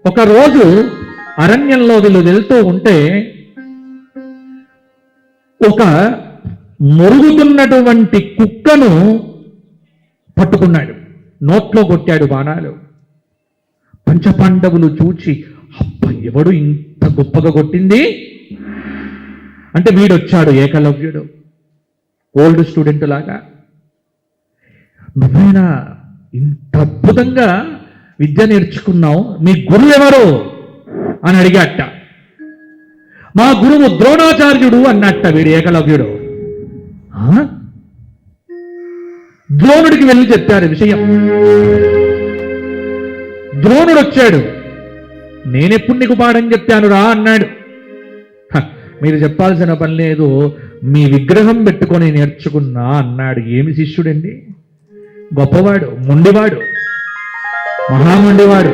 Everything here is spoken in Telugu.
ఒకరోజు అరణ్యంలో వీళ్ళు వెళ్తూ ఉంటే ఒక మొరుగుతున్నటువంటి కుక్కను పట్టుకున్నాడు, నోట్లో కొట్టాడు బాణాలు. పంచపాండవులు చూచి, అబ్బ ఎవడు ఇంత గొప్పగా కొట్టింది అంటే వీడొచ్చాడు ఏకలవ్యుడు, ఓల్డ్ స్టూడెంట్ లాగా. నువ్వేనా ఇంత అద్భుతంగా విద్య నేర్చుకున్నావు, మీ గురువు ఎవరు అని అడిగాట. మా గురువు ద్రోణాచార్యుడు అన్నట్ట వీడు ఏకలవ్యుడు. ద్రోణుడికి వెళ్ళి చెప్పారు విషయం. ద్రోణుడు వచ్చాడు, నేనెప్పుడు నీకు పాఠం చెప్పాను రా అన్నాడు. మీరు చెప్పాల్సిన పని లేదు, మీ విగ్రహం పెట్టుకొని నేర్చుకున్నా అన్నాడు. ఏమి శిష్యుడండి, గొప్పవాడు, మొండివాడు, మహామండివాడు.